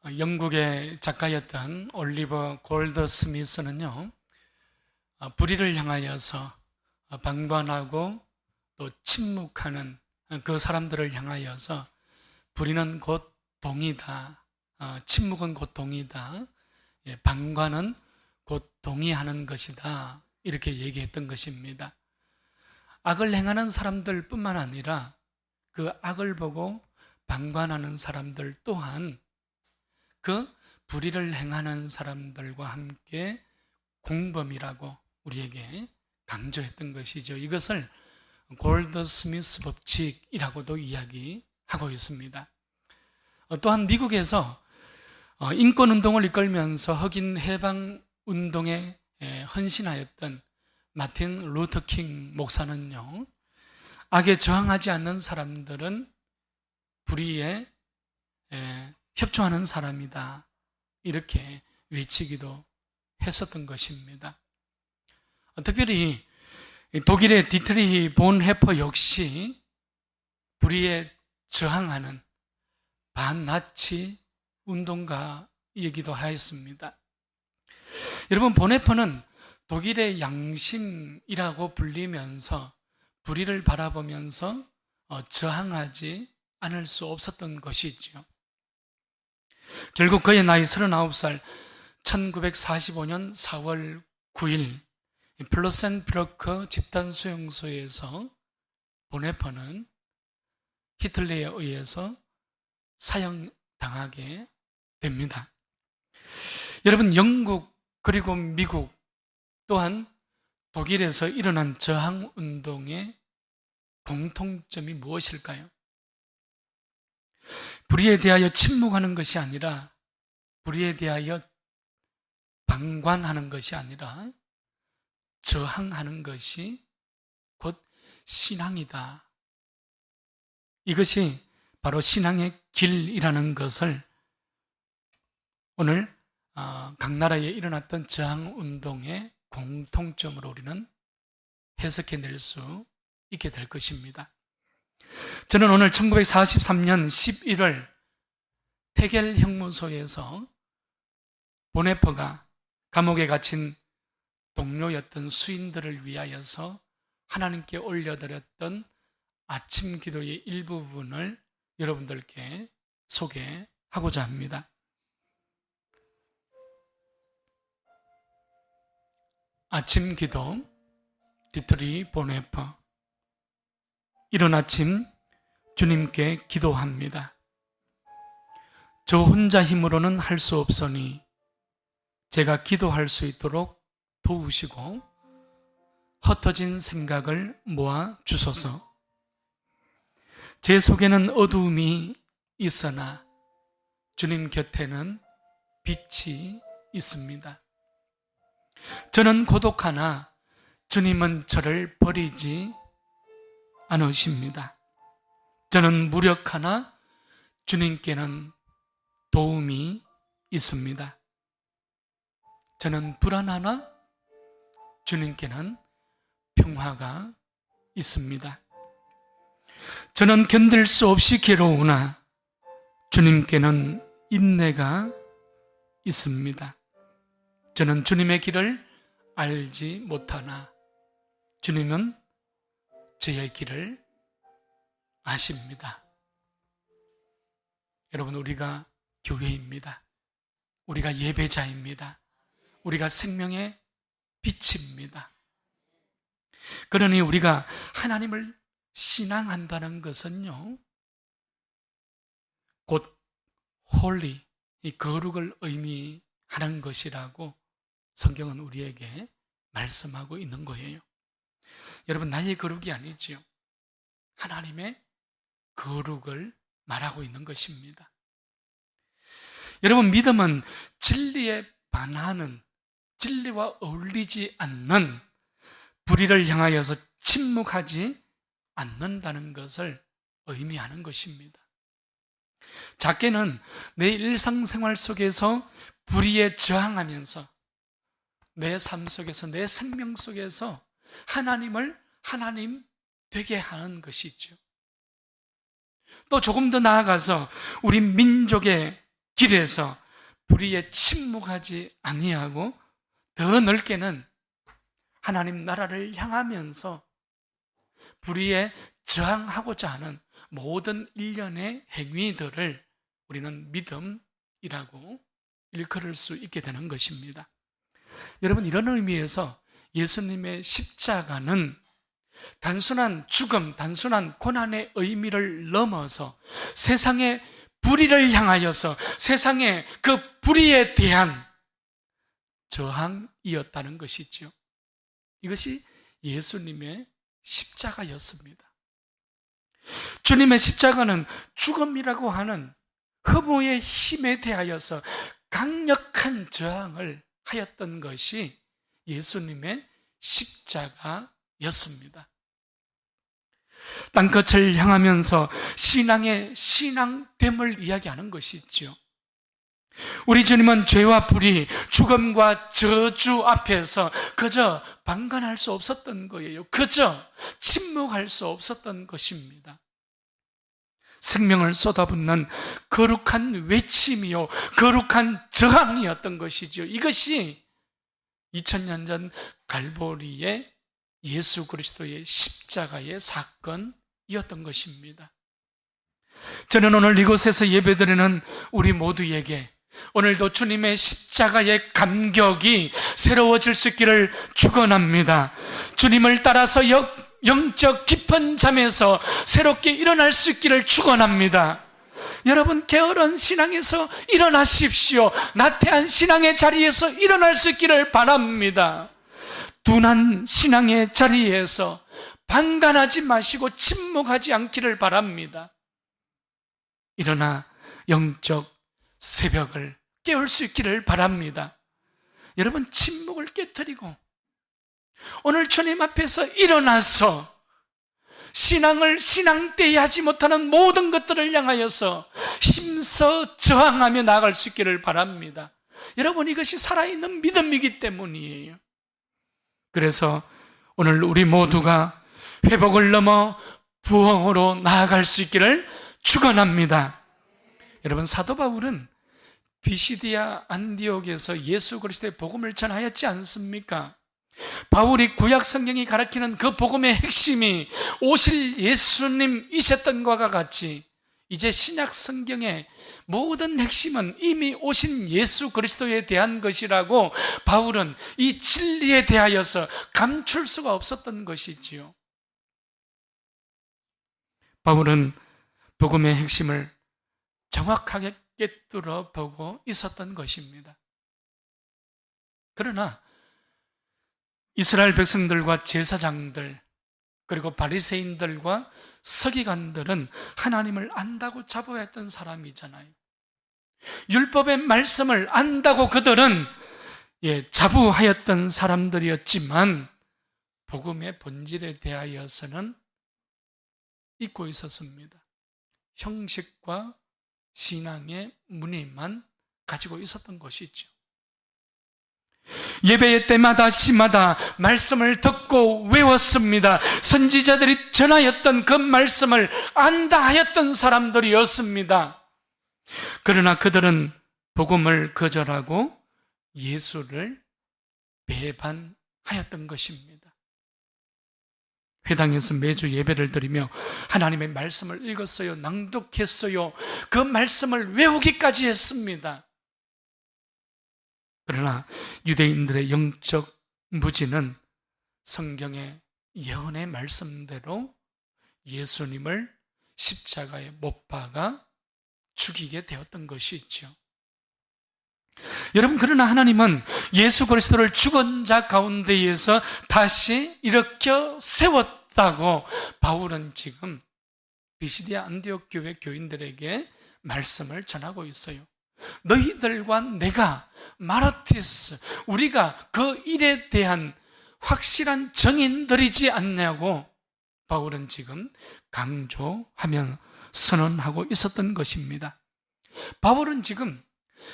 영국의 작가였던 올리버 골드스미스는요, 불의를 향하여서 방관하고 또 침묵하는 그 사람들을 향하여서 불의는 곧 동의다, 침묵은 곧 동의다, 방관은 곧 동의하는 것이다, 이렇게 얘기했던 것입니다. 악을 행하는 사람들 뿐만 아니라 그 악을 보고 방관하는 사람들 또한 그 불의를 행하는 사람들과 함께 공범이라고 우리에게 강조했던 것이죠. 이것을 골드스미스 법칙이라고도 이야기하고 있습니다. 또한 미국에서 인권운동을 이끌면서 흑인 해방운동에 헌신하였던 마틴 루터킹 목사는요, 악에 저항하지 않는 사람들은 불의에 협조하는 사람이다, 이렇게 외치기도 했었던 것입니다. 특별히 독일의 디트리히 본헤퍼 역시 불의에 저항하는 반나치 운동가이기도 하였습니다. 여러분, 본헤퍼는 독일의 양심이라고 불리면서 불의를 바라보면서 저항하지 않을 수 없었던 것이죠. 결국 그의 나이 39살 1945년 4월 9일 플로센브르크 집단 수용소에서 본헤퍼는 히틀러에 의해서 사형당하게 됩니다. 여러분, 영국 그리고 미국 또한 독일에서 일어난 저항운동의 공통점이 무엇일까요? 불의에 대하여 침묵하는 것이 아니라, 불의에 대하여 방관하는 것이 아니라 저항하는 것이 곧 신앙이다. 이것이 바로 신앙의 길이라는 것을 오늘 각 나라에 일어났던 저항운동의 공통점으로 우리는 해석해낼 수 있게 될 것입니다. 저는 오늘 1943년 11월 테겔 형무소에서 본헤퍼가 감옥에 갇힌 동료였던 수인들을 위하여서 하나님께 올려드렸던 아침 기도의 일부분을 여러분들께 소개하고자 합니다. 아침 기도, 디트리 본헤퍼. 이른 아침 주님께 기도합니다. 저 혼자 힘으로는 할 수 없으니 제가 기도할 수 있도록 도우시고 흩어진 생각을 모아 주소서. 제 속에는 어두움이 있으나 주님 곁에는 빛이 있습니다. 저는 고독하나 주님은 저를 버리지 않으십니다. 저는 무력하나 주님께는 도움이 있습니다. 저는 불안하나 주님께는 평화가 있습니다. 저는 견딜 수 없이 괴로우나 주님께는 인내가 있습니다. 저는 주님의 길을 알지 못하나 주님은 저의 길을 아십니다. 여러분, 우리가 교회입니다. 우리가 예배자입니다. 우리가 생명의 빛입니다. 그러니 우리가 하나님을 신앙한다는 것은요, 곧 홀리, 이 거룩을 의미하는 것이라고 성경은 우리에게 말씀하고 있는 거예요. 여러분, 나의 거룩이 아니지요. 하나님의 거룩을 말하고 있는 것입니다. 여러분, 믿음은 진리에 반하는, 진리와 어울리지 않는 불의를 향하여서 침묵하지 않는다는 것을 의미하는 것입니다. 작게는 내 일상생활 속에서 불의에 저항하면서 내 삶 속에서, 내 생명 속에서 하나님을 하나님 되게 하는 것이죠. 또 조금 더 나아가서 우리 민족의 길에서 불의에 침묵하지 아니하고 더 넓게는 하나님 나라를 향하면서 불의에 저항하고자 하는 모든 일련의 행위들을 우리는 믿음이라고 일컬을 수 있게 되는 것입니다. 여러분, 이런 의미에서 예수님의 십자가는 단순한 죽음, 단순한 고난의 의미를 넘어서 세상의 불의를 향하여서 세상의 그 불의에 대한 저항이었다는 것이죠. 이것이 예수님의 십자가였습니다. 주님의 십자가는 죽음이라고 하는 혐오의 힘에 대하여서 강력한 저항을 하였던 것이 예수님의 십자가였습니다. 땅끝을 향하면서 신앙의 신앙됨을 이야기하는 것이죠. 우리 주님은 죄와 불의, 죽음과 저주 앞에서 그저 방관할 수 없었던 거예요. 그저 침묵할 수 없었던 것입니다. 생명을 쏟아붓는 거룩한 외침이요, 거룩한 저항이었던 것이죠. 이것이 2000년 전 갈보리의 예수 그리스도의 십자가의 사건이었던 것입니다. 저는 오늘 이곳에서 예배드리는 우리 모두에게 오늘도 주님의 십자가의 감격이 새로워질 수 있기를 축원합니다. 주님을 따라서 영적 깊은 잠에서 새롭게 일어날 수 있기를 축원합니다. 여러분, 게으른 신앙에서 일어나십시오. 나태한 신앙의 자리에서 일어날 수 있기를 바랍니다. 둔한 신앙의 자리에서 방관하지 마시고 침묵하지 않기를 바랍니다. 일어나 영적 새벽을 깨울 수 있기를 바랍니다. 여러분, 침묵을 깨뜨리고 오늘 주님 앞에서 일어나서 신앙을 신앙되이 하지 못하는 모든 것들을 향하여서 힘써 저항하며 나아갈 수 있기를 바랍니다. 여러분, 이것이 살아있는 믿음이기 때문이에요. 그래서 오늘 우리 모두가 회복을 넘어 부흥으로 나아갈 수 있기를 축원합니다. 여러분, 사도 바울은 비시디아 안디옥에서 예수 그리스도의 복음을 전하였지 않습니까? 바울이 구약 성경이 가르치는 그 복음의 핵심이 오실 예수님이셨던 것과 같이 이제 신약 성경의 모든 핵심은 이미 오신 예수 그리스도에 대한 것이라고 바울은 이 진리에 대하여서 감출 수가 없었던 것이지요. 바울은 복음의 핵심을 정확하게 꿰뚫어 보고 있었던 것입니다. 그러나 이스라엘 백성들과 제사장들 그리고 바리새인들과 서기관들은 하나님을 안다고 자부했던 사람이잖아요. 율법의 말씀을 안다고 그들은 자부하였던 사람들이었지만 복음의 본질에 대하여서는 잊고 있었습니다. 형식과 신앙의 무늬만 가지고 있었던 것이죠. 예배 때마다 시마다 말씀을 듣고 외웠습니다. 선지자들이 전하였던 그 말씀을 안다 하였던 사람들이었습니다. 그러나 그들은 복음을 거절하고 예수를 배반하였던 것입니다. 회당에서 매주 예배를 드리며 하나님의 말씀을 읽었어요. 낭독했어요. 그 말씀을 외우기까지 했습니다. 그러나 유대인들의 영적 무지는 성경의 예언의 말씀대로 예수님을 십자가에 못 박아 죽이게 되었던 것이죠. 여러분, 그러나 하나님은 예수 그리스도를 죽은 자 가운데에서 다시 일으켜 세웠다고 바울은 지금 비시디아 안디옥 교회 교인들에게 말씀을 전하고 있어요. 너희들과 내가 마르티스, 우리가 그 일에 대한 확실한 증인들이지 않냐고 바울은 지금 강조하며 선언하고 있었던 것입니다. 바울은 지금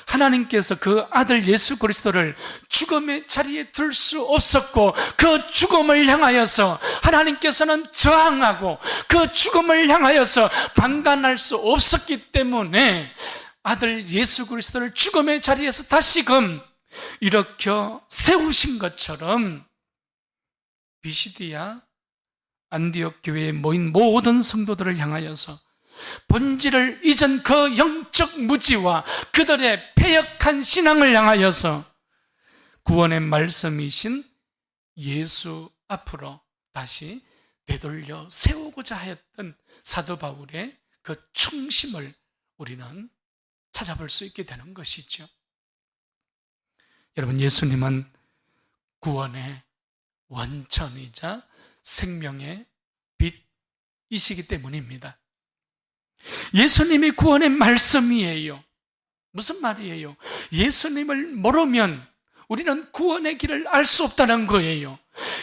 하나님께서 그 아들 예수 그리스도를 죽음의 자리에 둘 수 없었고 그 죽음을 향하여서 하나님께서는 저항하고 그 죽음을 향하여서 방관할 수 없었기 때문에 아들 예수 그리스도를 죽음의 자리에서 다시금 일으켜 세우신 것처럼 비시디아 안디옥 교회에 모인 모든 성도들을 향하여서 본질을 잊은 그 영적 무지와 그들의 패역한 신앙을 향하여서 구원의 말씀이신 예수 앞으로 다시 되돌려 세우고자 하였던 사도 바울의 그 충심을 우리는 찾아볼 수 있게 되는 것이죠. 여러분, 예수님은 구원의 원천이자 생명의 빛이시기 때문입니다. 예수님이 구원의 말씀이에요. 무슨 말이에요? 예수님을 모르면 우리는 구원의 길을 알 수 없다는 거예요.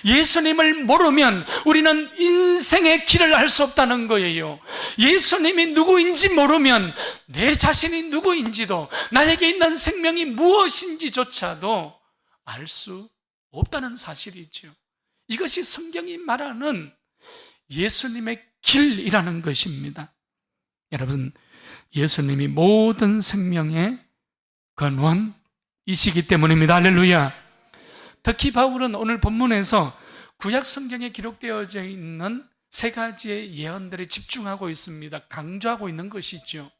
예수님을 모르면 우리는 인생의 길을 알 수 없다는 거예요. 예수님이 누구인지 모르면 내 자신이 누구인지도, 나에게 있는 생명이 무엇인지조차도 알 수 없다는 사실이죠. 이것이 성경이 말하는 예수님의 길이라는 것입니다. 여러분, 예수님이 모든 생명의 근원이시기 때문입니다. 할렐루야. 특히 바울은 오늘 본문에서 구약 성경에 기록되어져 있는 세 가지의 예언들에 집중하고 있습니다. 강조하고 있는 것이죠.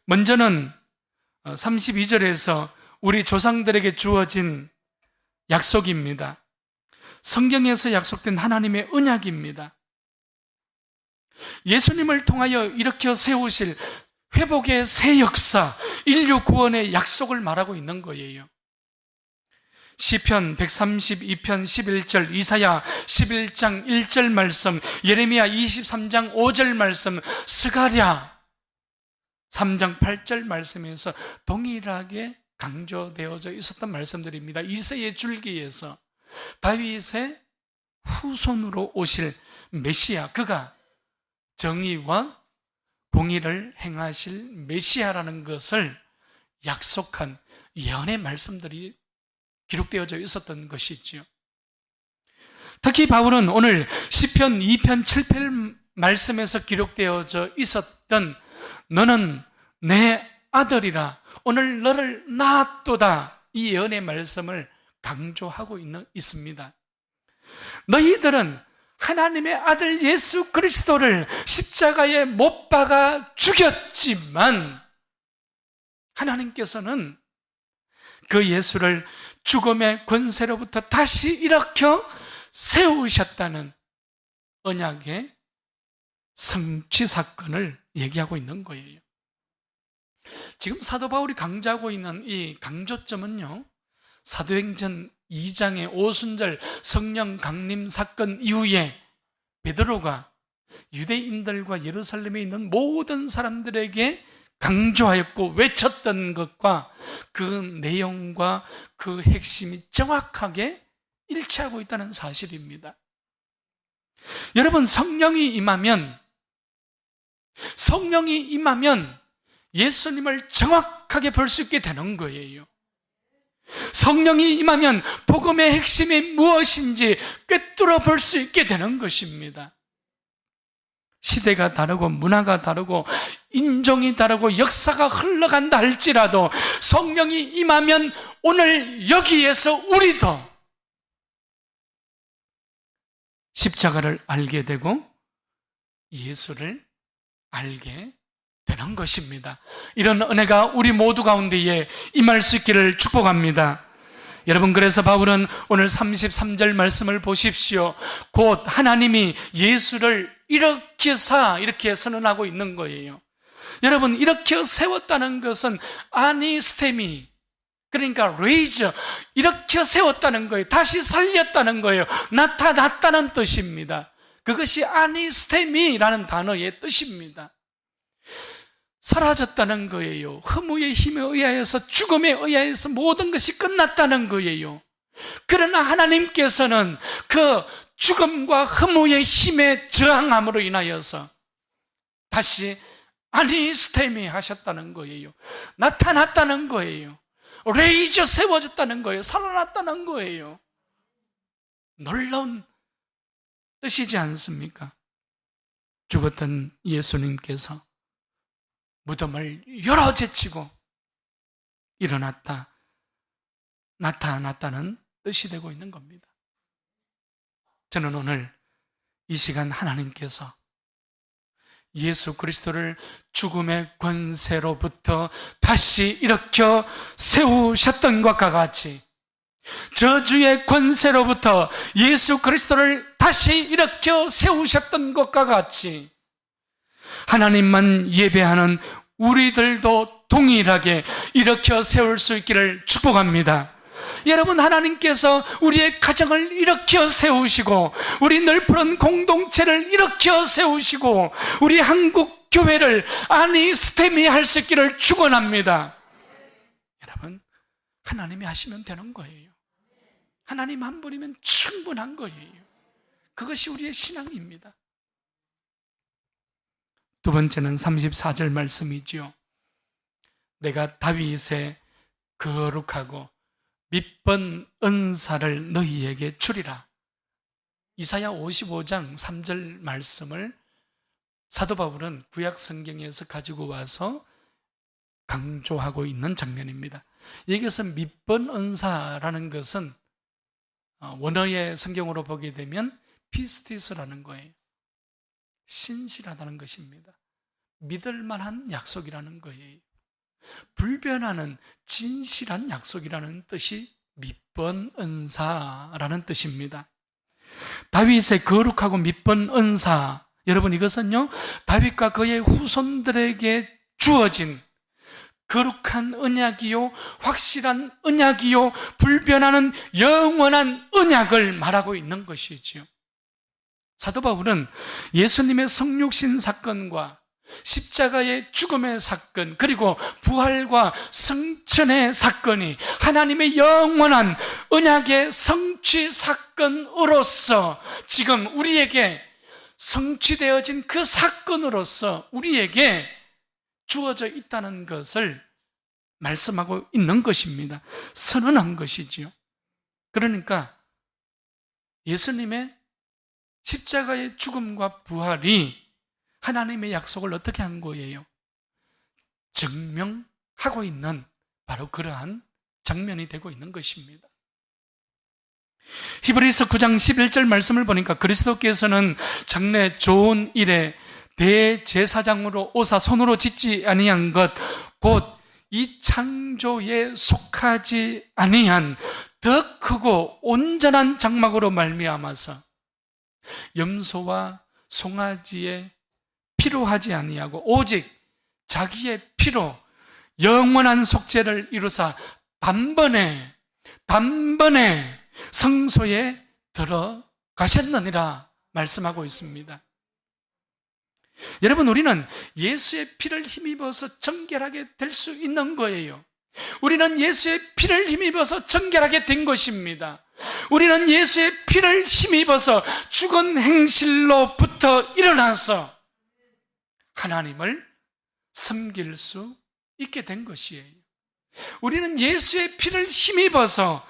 먼저는 32절에서 우리 조상들에게 주어진 약속입니다. 성경에서 약속된 하나님의 언약입니다. 예수님을 통하여 일으켜 세우실 회복의 새 역사, 인류 구원의 약속을 말하고 있는 거예요. 시편 132편 11절, 이사야 11장 1절 말씀, 예레미야 23장 5절 말씀, 스가랴 3장 8절 말씀에서 동일하게 강조되어져 있었던 말씀들입니다. 이새의 줄기에서 다윗의 후손으로 오실 메시아, 그가 정의와 공의를 행하실 메시아라는 것을 약속한 예언의 말씀들이 기록되어져 있었던 것이지요. 특히 바울은 오늘 시편 2편 7편 말씀에서 기록되어져 있었던 너는 내 아들이라 오늘 너를 낳았도다, 이 예언의 말씀을 강조하고 있습니다. 너희들은 하나님의 아들 예수 그리스도를 십자가에 못 박아 죽였지만 하나님께서는 그 예수를 죽음의 권세로부터 다시 일으켜 세우셨다는 언약의 성취 사건을 얘기하고 있는 거예요. 지금 사도 바울이 강조하고 있는 이 강조점은요, 사도행전 2장의 오순절 성령 강림 사건 이후에 베드로가 유대인들과 예루살렘에 있는 모든 사람들에게 강조하였고 외쳤던 것과 그 내용과 그 핵심이 정확하게 일치하고 있다는 사실입니다. 여러분, 성령이 임하면 예수님을 정확하게 볼 수 있게 되는 거예요. 성령이 임하면 복음의 핵심이 무엇인지 꿰뚫어 볼 수 있게 되는 것입니다. 시대가 다르고 문화가 다르고 인종이 다르고 역사가 흘러간다 할지라도 성령이 임하면 오늘 여기에서 우리도 십자가를 알게 되고 예수를 알게 되는 것입니다. 이런 은혜가 우리 모두 가운데에 임할 수 있기를 축복합니다. 여러분, 그래서 바울은 오늘 33절 말씀을 보십시오. 곧 하나님이 예수를 일으키사, 이렇게 선언하고 있는 거예요. 여러분, 일으켜 세웠다는 것은 아니스테미, 그러니까 레이저, 일으켜 세웠다는 거예요. 다시 살렸다는 거예요. 나타났다는 뜻입니다. 그것이 아니스테미라는 단어의 뜻입니다. 사라졌다는 거예요. 허무의 힘에 의하여서, 죽음에 의하여서 모든 것이 끝났다는 거예요. 그러나 하나님께서는 그 죽음과 허무의 힘에 저항함으로 인하여서 다시 아니스테미 하셨다는 거예요. 나타났다는 거예요. 레이저 세워졌다는 거예요. 살아났다는 거예요. 놀라운 뜻이지 않습니까? 죽었던 예수님께서 무덤을 열어 제치고 일어났다, 나타났다는 뜻이 되고 있는 겁니다. 저는 오늘 이 시간 하나님께서 예수 그리스도를 죽음의 권세로부터 다시 일으켜 세우셨던 것과 같이 저주의 권세로부터 예수 그리스도를 다시 일으켜 세우셨던 것과 같이 하나님만 예배하는 우리들도 동일하게 일으켜 세울 수 있기를 축복합니다. 여러분, 하나님께서 우리의 가정을 일으켜 세우시고 우리 넓은 공동체를 일으켜 세우시고 우리 한국 교회를 스테미 할 수 있기를 축원합니다. 여러분, 하나님이 하시면 되는 거예요. 하나님 한 분이면 충분한 거예요. 그것이 우리의 신앙입니다. 두 번째는 34절 말씀이지요. 내가 다윗의 거룩하고 밑번 은사를 너희에게 주리라. 이사야 55장 3절 말씀을 사도 바울은 구약 성경에서 가지고 와서 강조하고 있는 장면입니다. 여기서 밑번 은사라는 것은 원어의 성경으로 보게 되면 피스티스라는 거예요. 신실하다는 것입니다. 믿을 만한 약속이라는 거예요. 불변하는 진실한 약속이라는 뜻이 밑번 은사라는 뜻입니다. 다윗의 거룩하고 밑번 은사, 여러분, 이것은요 다윗과 그의 후손들에게 주어진 거룩한 언약이요, 확실한 언약이요, 불변하는 영원한 언약을 말하고 있는 것이지요. 사도 바울은 예수님의 성육신 사건과 십자가의 죽음의 사건, 그리고 부활과 성천의 사건이 하나님의 영원한 언약의 성취 사건으로서 지금 우리에게 성취되어진 그 사건으로서 우리에게 주어져 있다는 것을 말씀하고 있는 것입니다. 선언한 것이지요. 그러니까 예수님의 십자가의 죽음과 부활이 하나님의 약속을 어떻게 한 거예요? 증명하고 있는 바로 그러한 장면이 되고 있는 것입니다. 히브리서 9장 11절 말씀을 보니까 그리스도께서는 장래 좋은 일에 대제사장으로 오사 손으로 짓지 아니한 것 곧 이 창조에 속하지 아니한 더 크고 온전한 장막으로 말미암아서 염소와 송아지의 피로 하지 아니하고 오직 자기의 피로 영원한 속죄를 이루사 단번에 성소에 들어가셨느니라 말씀하고 있습니다. 여러분, 우리는 예수의 피를 힘입어서 정결하게 될 수 있는 거예요. 우리는 예수의 피를 힘입어서 정결하게 된 것입니다. 우리는 예수의 피를 힘입어서 죽은 행실로부터 일어나서 하나님을 섬길 수 있게 된 것이에요. 우리는 예수의 피를 힘입어서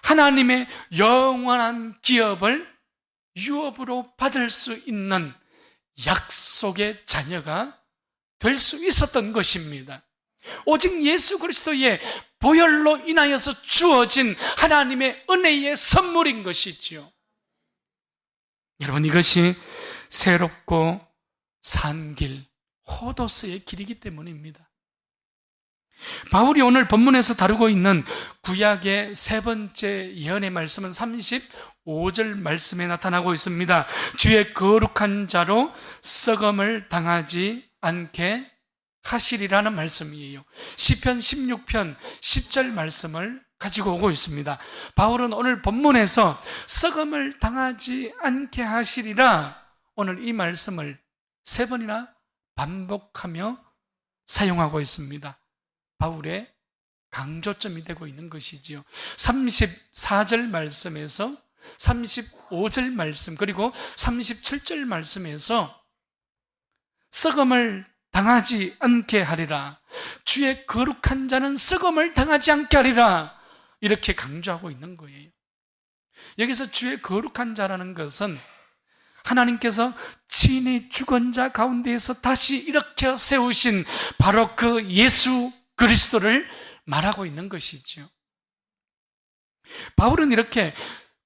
하나님의 영원한 기업을 유업으로 받을 수 있는 약속의 자녀가 될 수 있었던 것입니다. 오직 예수 그리스도의 보혈로 인하여서 주어진 하나님의 은혜의 선물인 것이지요. 여러분, 이것이 새롭고 산 길, 호도스의 길이기 때문입니다. 바울이 오늘 본문에서 다루고 있는 구약의 세 번째 예언의 말씀은 35절 말씀에 나타나고 있습니다. 주의 거룩한 자로 썩음을 당하지 않게 하시리라는 말씀이에요. 시편 16편 10절 말씀을 가지고 오고 있습니다. 바울은 오늘 본문에서 썩음을 당하지 않게 하시리라, 오늘 이 말씀을 세 번이나 반복하며 사용하고 있습니다. 바울의 강조점이 되고 있는 것이지요. 34절 말씀에서 35절 말씀, 그리고 37절 말씀에서 썩음을 당하지 않게 하리라, 주의 거룩한 자는 썩음을 당하지 않게 하리라, 이렇게 강조하고 있는 거예요. 여기서 주의 거룩한 자라는 것은 하나님께서 친히 죽은 자 가운데에서 다시 일으켜 세우신 바로 그 예수 그리스도를 말하고 있는 것이죠. 바울은 이렇게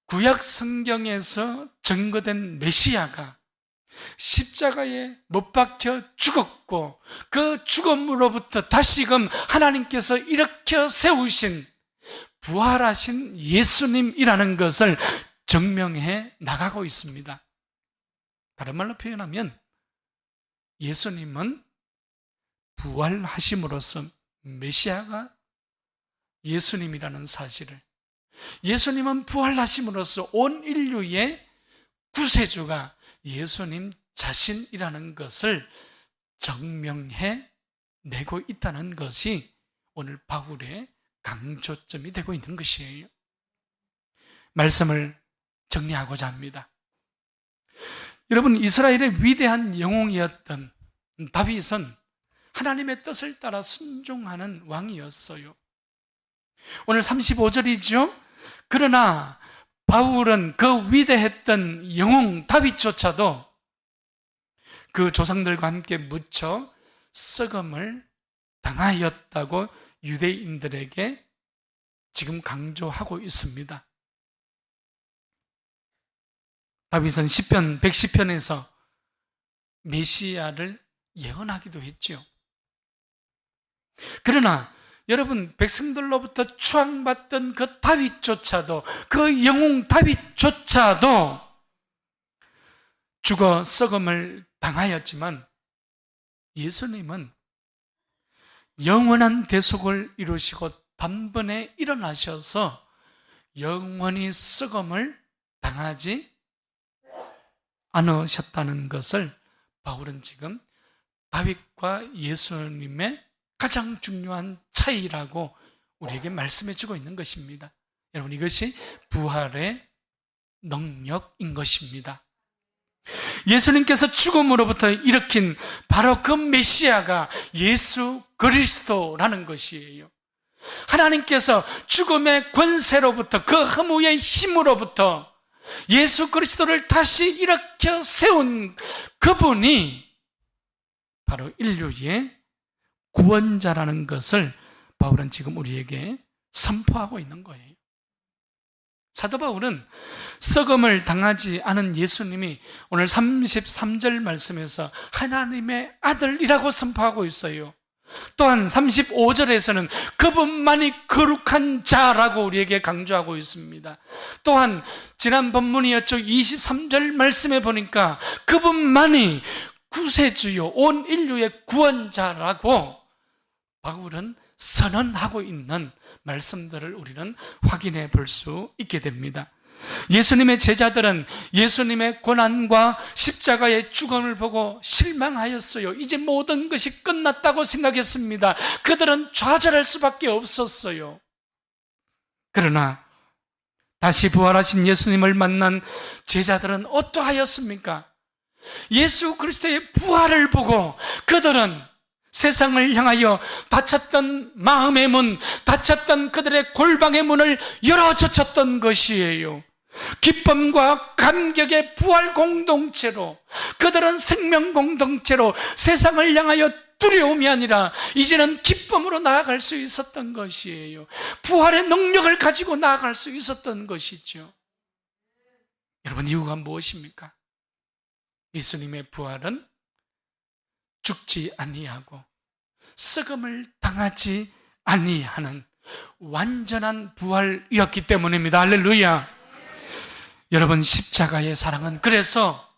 구약 성경에서 증거된 메시아가 십자가에 못 박혀 죽었고 그 죽음으로부터 다시금 하나님께서 일으켜 세우신 부활하신 예수님이라는 것을 증명해 나가고 있습니다. 다른 말로 표현하면 예수님은 부활하심으로써 메시아가 예수님이라는 사실을, 예수님은 부활하심으로써 온 인류의 구세주가 예수님 자신이라는 것을 증명해 내고 있다는 것이 오늘 바울의 강조점이 되고 있는 것이에요. 말씀을 정리하고자 합니다. 여러분, 이스라엘의 위대한 영웅이었던 다윗은 하나님의 뜻을 따라 순종하는 왕이었어요. 오늘 35절이죠. 그러나 바울은 그 위대했던 영웅 다윗조차도 그 조상들과 함께 묻혀 썩음을 당하였다고 유대인들에게 지금 강조하고 있습니다. 다윗은 시편 110편에서 메시아를 예언하기도 했죠. 그러나 여러분, 백성들로부터 추앙받던 그 다윗조차도, 그 영웅 다윗조차도 죽어 썩음을 당하였지만 예수님은 영원한 대속을 이루시고 단번에 일어나셔서 영원히 썩음을 당하지 않으셨다는 것을 바울은 지금 다윗과 예수님의 가장 중요한 차이라고 우리에게 말씀해 주고 있는 것입니다. 여러분, 이것이 부활의 능력인 것입니다. 예수님께서 죽음으로부터 일으킨 바로 그 메시아가 예수 그리스도라는 것이에요. 하나님께서 죽음의 권세로부터, 그 허무의 힘으로부터 예수 그리스도를 다시 일으켜 세운 그분이 바로 인류의 구원자라는 것을 바울은 지금 우리에게 선포하고 있는 거예요. 사도 바울은 썩음을 당하지 않은 예수님이 오늘 33절 말씀에서 하나님의 아들이라고 선포하고 있어요. 또한 35절에서는 그분만이 거룩한 자라고 우리에게 강조하고 있습니다. 또한 지난 본문이었죠. 23절 말씀에 보니까 그분만이 구세주요 온 인류의 구원자라고 바울은 선언하고 있는 말씀들을 우리는 확인해 볼 수 있게 됩니다. 예수님의 제자들은 예수님의 고난과 십자가의 죽음을 보고 실망하였어요. 이제 모든 것이 끝났다고 생각했습니다. 그들은 좌절할 수밖에 없었어요. 그러나 다시 부활하신 예수님을 만난 제자들은 어떠하였습니까? 예수 그리스도의 부활을 보고 그들은 세상을 향하여 닫혔던 마음의 문, 닫혔던 그들의 골방의 문을 열어젖혔던 것이에요. 기쁨과 감격의 부활 공동체로, 그들은 생명 공동체로 세상을 향하여 두려움이 아니라 이제는 기쁨으로 나아갈 수 있었던 것이에요. 부활의 능력을 가지고 나아갈 수 있었던 것이죠. 여러분, 이유가 무엇입니까? 예수님의 부활은 죽지 아니하고 썩음을 당하지 아니하는 완전한 부활이었기 때문입니다. 할렐루야. 여러분, 십자가의 사랑은 그래서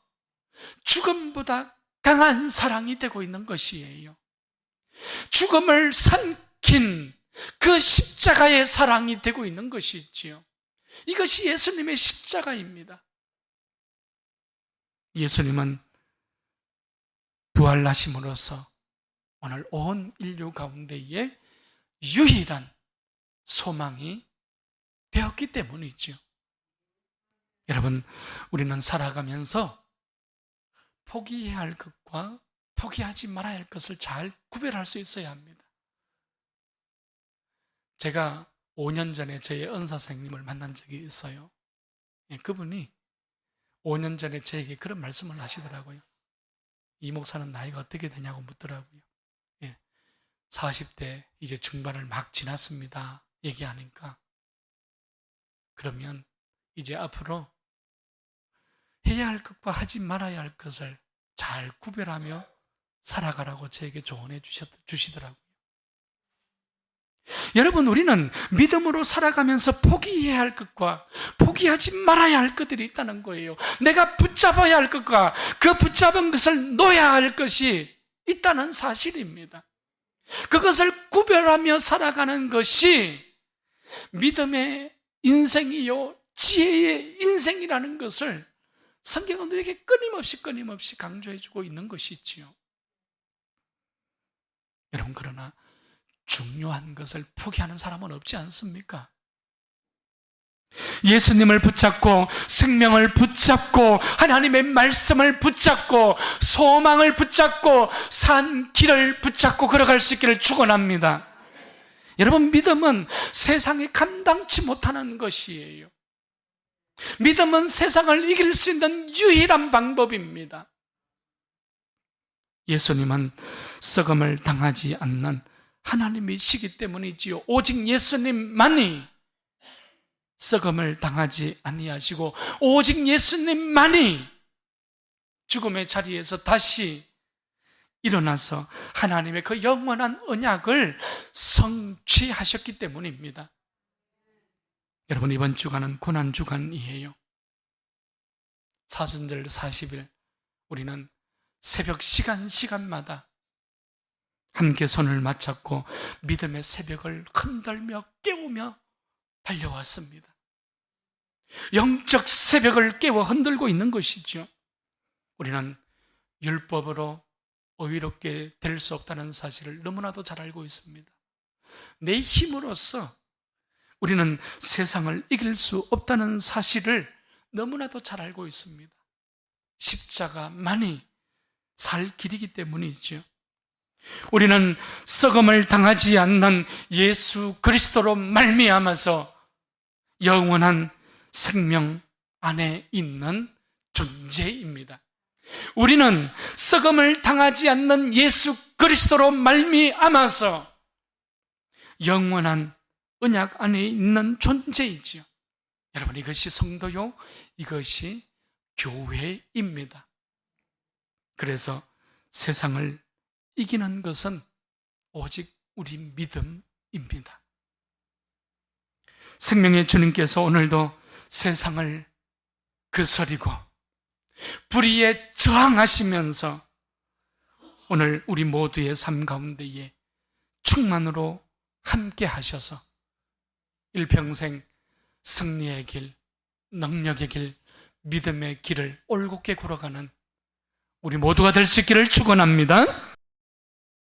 죽음보다 강한 사랑이 되고 있는 것이에요. 죽음을 삼킨 그 십자가의 사랑이 되고 있는 것이지요. 이것이 예수님의 십자가입니다. 예수님은 부활하심으로써 오늘 온 인류 가운데에 유일한 소망이 되었기 때문이죠. 여러분, 우리는 살아가면서 포기해야 할 것과 포기하지 말아야 할 것을 잘 구별할 수 있어야 합니다. 제가 5년 전에 저의 은사 선생님을 만난 적이 있어요. 그분이 5년 전에 저에게 그런 말씀을 하시더라고요. 이 목사는 나이가 어떻게 되냐고 묻더라고요. 40대 이제 중반을 막 지났습니다. 얘기하니까 그러면 이제 앞으로 해야 할 것과 하지 말아야 할 것을 잘 구별하며 살아가라고 저에게 조언해 주시더라고요. 여러분, 우리는 믿음으로 살아가면서 포기해야 할 것과 포기하지 말아야 할 것들이 있다는 거예요. 내가 붙잡아야 할 것과 그 붙잡은 것을 놓아야 할 것이 있다는 사실입니다. 그것을 구별하며 살아가는 것이 믿음의 인생이요, 지혜의 인생이라는 것을 성경은 우리에게 끊임없이 강조해주고 있는 것이지요. 여러분, 그러나 중요한 것을 포기하는 사람은 없지 않습니까? 예수님을 붙잡고 생명을 붙잡고 하나님의 말씀을 붙잡고 소망을 붙잡고 산 길을 붙잡고 걸어갈 수 있기를 축원합니다. 여러분, 믿음은 세상이 감당치 못하는 것이에요. 믿음은 세상을 이길 수 있는 유일한 방법입니다. 예수님은 썩음을 당하지 않는 하나님이시기 때문이지요. 오직 예수님만이 썩음을 당하지 아니하시고 오직 예수님만이 죽음의 자리에서 다시 일어나서 하나님의 그 영원한 언약을 성취하셨기 때문입니다. 여러분, 이번 주간은 고난주간이에요. 사순절 40일 우리는 새벽 시간마다 함께 손을 맞잡고 믿음의 새벽을 흔들며 깨우며 달려왔습니다. 영적 새벽을 깨워 흔들고 있는 것이죠. 우리는 율법으로 의롭게 될 수 없다는 사실을 너무나도 잘 알고 있습니다. 내 힘으로써 우리는 세상을 이길 수 없다는 사실을 너무나도 잘 알고 있습니다. 십자가만이 살 길이기 때문이죠. 우리는 썩음을 당하지 않는 예수 그리스도로 말미암아서 영원한 생명 안에 있는 존재입니다. 우리는 썩음을 당하지 않는 예수 그리스도로 말미암아서 영원한 언약 안에 있는 존재이지요. 여러분, 이것이 성도요, 이것이 교회입니다. 그래서 세상을 이기는 것은 오직 우리 믿음입니다. 생명의 주님께서 오늘도 세상을 거스리고 불의에 저항하시면서 오늘 우리 모두의 삶 가운데에 충만으로 함께 하셔서 일평생 승리의 길, 능력의 길, 믿음의 길을 올곧게 걸어가는 우리 모두가 될 수 있기를 축원합니다.